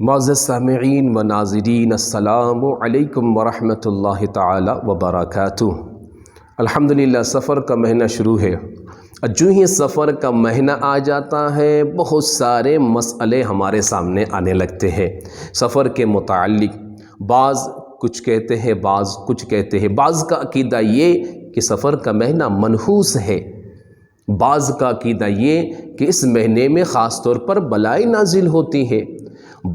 معزز سامعین و ناظرین، السلام علیکم ورحمۃ اللہ تعالی وبرکاتہ۔ الحمدللہ سفر کا مہینہ شروع ہے۔ جو ہی سفر کا مہینہ آ جاتا ہے بہت سارے مسئلے ہمارے سامنے آنے لگتے ہیں سفر کے متعلق۔ بعض کچھ کہتے ہیں، بعض کچھ کہتے ہیں۔ بعض کا عقیدہ یہ کہ سفر کا مہینہ منحوس ہے، بعض کا عقیدہ یہ کہ اس مہینے میں خاص طور پر بلائیں نازل ہوتی ہیں۔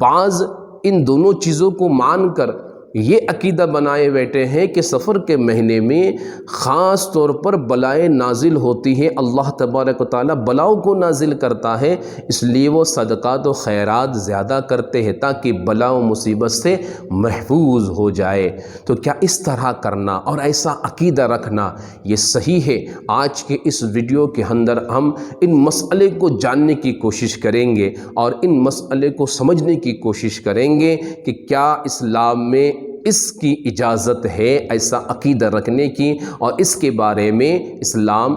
بعض ان دونوں چیزوں کو مان کر یہ عقیدہ بنائے بیٹھے ہیں کہ سفر کے مہینے میں خاص طور پر بلائیں نازل ہوتی ہیں، اللہ تبارک و تعالیٰ بلاؤں کو نازل کرتا ہے، اس لیے وہ صدقات و خیرات زیادہ کرتے ہیں تاکہ بلاؤں مصیبت سے محفوظ ہو جائے۔ تو کیا اس طرح کرنا اور ایسا عقیدہ رکھنا یہ صحیح ہے؟ آج کے اس ویڈیو کے اندر ہم ان مسئلے کو جاننے کی کوشش کریں گے اور ان مسئلے کو سمجھنے کی کوشش کریں گے کہ کیا اسلام میں اس کی اجازت ہے ایسا عقیدہ رکھنے کی، اور اس کے بارے میں اسلام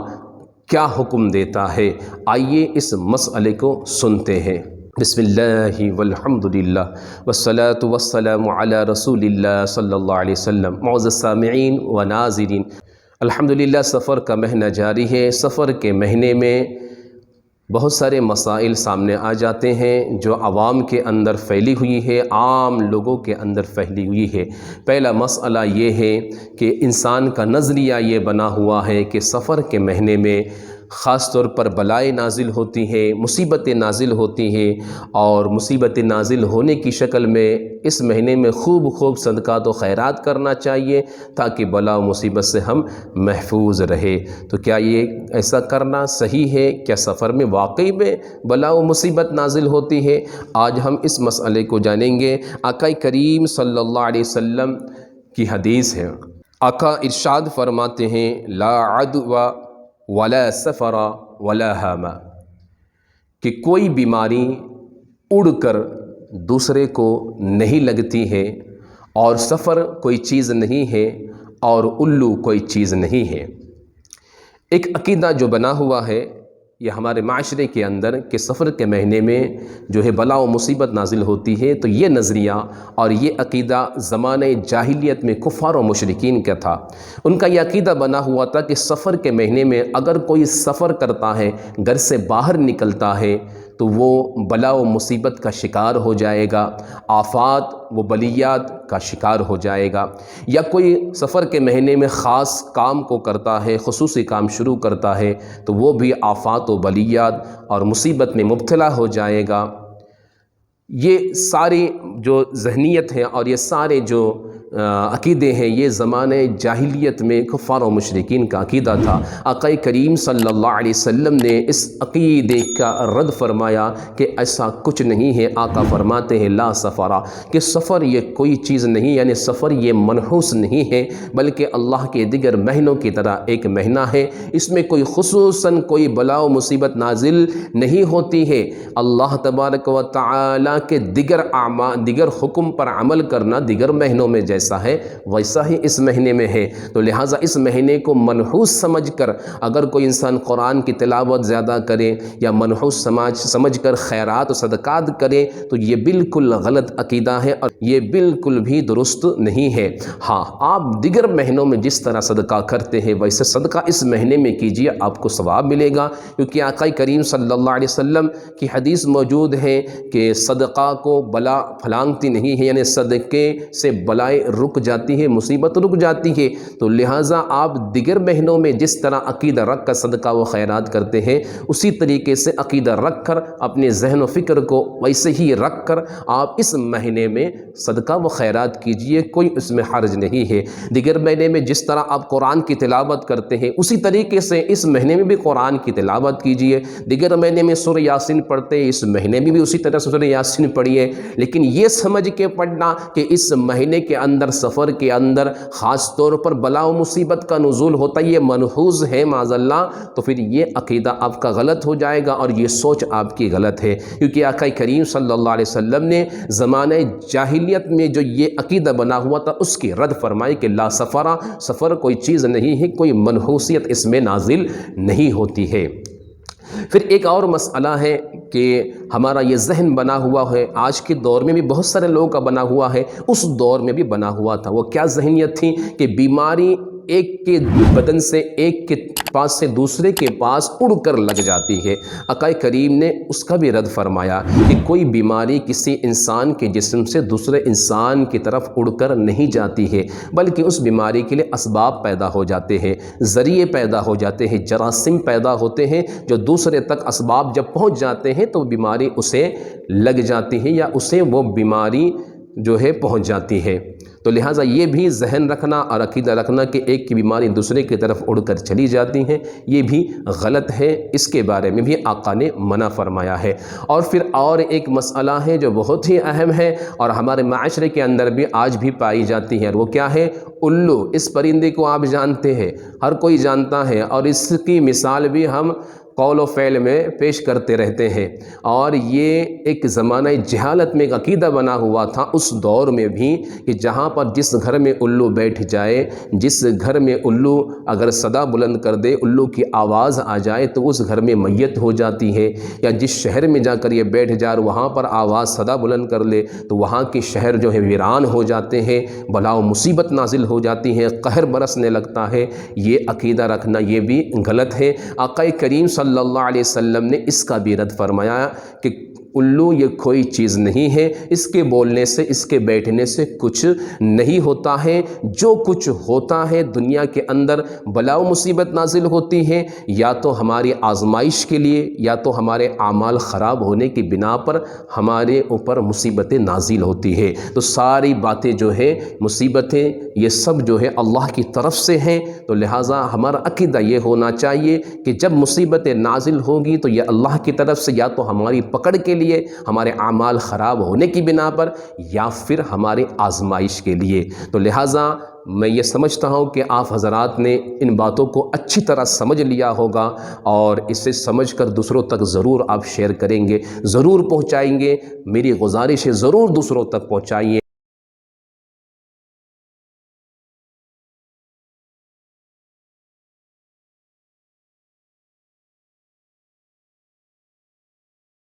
کیا حکم دیتا ہے۔ آئیے اس مسئلے کو سنتے ہیں۔ بسم اللہ والحمدللہ والصلاة والسلام علی رسول اللہ صلی اللہ علیہ وسلم۔ معزز سامعین و ناظرین، الحمدللہ سفر کا مہینہ جاری ہے۔ سفر کے مہینے میں بہت سارے مسائل سامنے آ جاتے ہیں جو عوام کے اندر پھیلی ہوئی ہے، عام لوگوں کے اندر پھیلی ہوئی ہے۔ پہلا مسئلہ یہ ہے کہ انسان کا نظریہ یہ بنا ہوا ہے کہ سفر کے مہینے میں خاص طور پر بلائیں نازل ہوتی ہیں، مصیبتیں نازل ہوتی ہیں، اور مصیبتیں نازل ہونے کی شکل میں اس مہینے میں خوب صدقات و خیرات کرنا چاہیے تاکہ بلا و مصیبت سے ہم محفوظ رہے۔ تو کیا یہ ایسا کرنا صحیح ہے؟ کیا سفر میں واقعی میں بلا و مصیبت نازل ہوتی ہے؟ آج ہم اس مسئلے کو جانیں گے۔ آقا کریم صلی اللہ علیہ وسلم کی حدیث ہے، آقا ارشاد فرماتے ہیں لا عدوى ولا سفر ولا ہامہ، کہ کوئی بیماری اڑ کر دوسرے کو نہیں لگتی ہے، اور سفر کوئی چیز نہیں ہے، اور الو کوئی چیز نہیں ہے۔ ایک عقیدہ جو بنا ہوا ہے یہ ہمارے معاشرے کے اندر کہ سفر کے مہینے میں جو ہے بلا و مصیبت نازل ہوتی ہے، تو یہ نظریہ اور یہ عقیدہ زمانۂ جاہلیت میں کفار و مشرکین کا تھا۔ ان کا یہ عقیدہ بنا ہوا تھا کہ سفر کے مہینے میں اگر کوئی سفر کرتا ہے، گھر سے باہر نکلتا ہے، تو وہ بلا و مصیبت کا شکار ہو جائے گا، آفات و بلیات کا شکار ہو جائے گا۔ یا کوئی سفر کے مہینے میں خاص کام کو کرتا ہے، خصوصی کام شروع کرتا ہے، تو وہ بھی آفات و بلیات اور مصیبت میں مبتلا ہو جائے گا۔ یہ ساری جو ذہنیت ہے اور یہ سارے جو عقیدے ہیں یہ زمانہ جاہلیت میں کفار و مشرکین کا عقیدہ تھا۔ آقا کریم صلی اللہ علیہ وسلم نے اس عقیدے کا رد فرمایا کہ ایسا کچھ نہیں ہے۔ آقا فرماتے ہیں لا سفرا، کہ سفر یہ کوئی چیز نہیں، یعنی سفر یہ منحوس نہیں ہے، بلکہ اللہ کے دیگر مہینوں کی طرح ایک مہینہ ہے، اس میں کوئی خصوصاً کوئی بلا و مصیبت نازل نہیں ہوتی ہے۔ اللہ تبارک و تعالیٰ کے دیگر حکم پر عمل کرنا دیگر مہینوں میں جیسا ہے ویسا ہی اس مہینے میں ہے۔ تو لہٰذا اس مہینے کو منحوس سمجھ کر اگر کوئی انسان قرآن کی تلاوت زیادہ کرے یا منحوس سمجھ کر خیرات و صدقات کرے تو یہ بالکل غلط عقیدہ ہے اور یہ بالکل بھی درست نہیں ہے۔ ہاں، آپ دیگر مہینوں میں جس طرح صدقہ کرتے ہیں ویسے صدقہ اس مہینے میں کیجیے، آپ کو ثواب ملے گا، کیونکہ آقا کریم صلی اللہ علیہ وسلم کی حدیث موجود ہے کہ صدقہ کو بلا پھلانگتی نہیں ہے، یعنی صدقے سے بلائیں رک جاتی ہے، مصیبت رک جاتی ہے۔ تو لہٰذا آپ دیگر مہینوں میں جس طرح عقیدہ رکھ کر صدقہ و خیرات کرتے ہیں اسی طریقے سے عقیدہ رکھ کر اپنے ذہن و فکر کو ویسے ہی رکھ کر آپ اس مہینے میں صدقہ و خیرات کیجئے، کوئی اس میں حرج نہیں ہے۔ دیگر مہینے میں جس طرح آپ قرآن کی تلاوت کرتے ہیں اسی طریقے سے اس مہینے میں بھی قرآن کی تلاوت کیجئے۔ دیگر مہینے میں سورہ یاسین پڑھتے ہیں، اس مہینے میں بھی اسی طرح سورہ یاسین پڑھیے، لیکن یہ سمجھ کے پڑھنا کہ اس مہینے کے اندر سفر کے اندر خاص طور پر بلا و مصیبت کا نزول ہوتا ہے، یہ منحوس ہے معاذ اللہ، تو پھر یہ عقیدہ آپ کا غلط ہو جائے گا اور یہ سوچ آپ کی غلط ہے، کیونکہ آقا کریم صلی اللہ علیہ وسلم نے زمانہ جاہلیت میں جو یہ عقیدہ بنا ہوا تھا اس کی رد فرمائی کہ لا سفرا، سفر کوئی چیز نہیں ہے، کوئی منحوسیت اس میں نازل نہیں ہوتی ہے۔ پھر ایک اور مسئلہ ہے کہ ہمارا یہ ذہن بنا ہوا ہے، آج کے دور میں بھی بہت سارے لوگوں کا بنا ہوا ہے، اس دور میں بھی بنا ہوا تھا۔ وہ کیا ذہنیت تھی کہ بیماری ایک کے بدن سے ایک کے پاس سے دوسرے کے پاس اڑ کر لگ جاتی ہے۔ آقا کریم نے اس کا بھی رد فرمایا کہ کوئی بیماری کسی انسان کے جسم سے دوسرے انسان کی طرف اڑ کر نہیں جاتی ہے، بلکہ اس بیماری کے لیے اسباب پیدا ہو جاتے ہیں، ذریعے پیدا ہو جاتے ہیں، جراثیم پیدا ہوتے ہیں، جو دوسرے تک اسباب جب پہنچ جاتے ہیں تو بیماری اسے لگ جاتی ہے یا اسے وہ بیماری جو ہے پہنچ جاتی ہے۔ تو لہٰذا یہ بھی ذہن رکھنا اور عقیدہ رکھنا کہ ایک کی بیماری دوسرے کی طرف اڑ کر چلی جاتی ہیں، یہ بھی غلط ہے، اس کے بارے میں بھی آقا نے منع فرمایا ہے۔ اور پھر اور ایک مسئلہ ہے جو بہت ہی اہم ہے اور ہمارے معاشرے کے اندر بھی آج بھی پائی جاتی ہے، اور وہ کیا ہے؟ الو۔ اس پرندے کو آپ جانتے ہیں، ہر کوئی جانتا ہے، اور اس کی مثال بھی ہم قول و فعل میں پیش کرتے رہتے ہیں، اور یہ ایک زمانہ جہالت میں ایک عقیدہ بنا ہوا تھا اس دور میں بھی کہ جہاں پر جس گھر میں الو بیٹھ جائے، جس گھر میں الو اگر صدا بلند کر دے، الو کی آواز آ جائے تو اس گھر میں میت ہو جاتی ہے، یا جس شہر میں جا کر یہ بیٹھ جائے اور وہاں پر آواز صدا بلند کر لے تو وہاں کے شہر جو ہے ویران ہو جاتے ہیں، بلا و مصیبت نازل ہو جاتی ہے، قہر برسنے لگتا ہے۔ یہ عقیدہ رکھنا یہ بھی غلط ہے۔ آقا کریم صلی اللہ علیہ وسلم نے اس کا بھی رد فرمایا کہ الو یہ کوئی چیز نہیں ہے، اس کے بولنے سے، اس کے بیٹھنے سے کچھ نہیں ہوتا ہے۔ جو کچھ ہوتا ہے دنیا کے اندر بلا و مصیبت نازل ہوتی ہے، یا تو ہماری آزمائش کے لیے، یا تو ہمارے اعمال خراب ہونے کی بنا پر ہمارے اوپر مصیبتیں نازل ہوتی ہے۔ تو ساری باتیں جو ہے مصیبتیں یہ سب جو ہے اللہ کی طرف سے ہیں، تو لہٰذا ہمارا عقیدہ یہ ہونا چاہیے کہ جب مصیبتیں نازل ہوگی تو یہ اللہ کی طرف سے، یا تو ہماری پکڑ کے لیے، ہمارے اعمال خراب ہونے کی بنا پر، یا پھر ہماری آزمائش کے لیے۔ تو لہٰذا میں یہ سمجھتا ہوں کہ آپ حضرات نے ان باتوں کو اچھی طرح سمجھ لیا ہوگا، اور اسے سمجھ کر دوسروں تک ضرور آپ شیئر کریں گے، ضرور پہنچائیں گے۔ میری گزارش ہے ضرور دوسروں تک پہنچائیے۔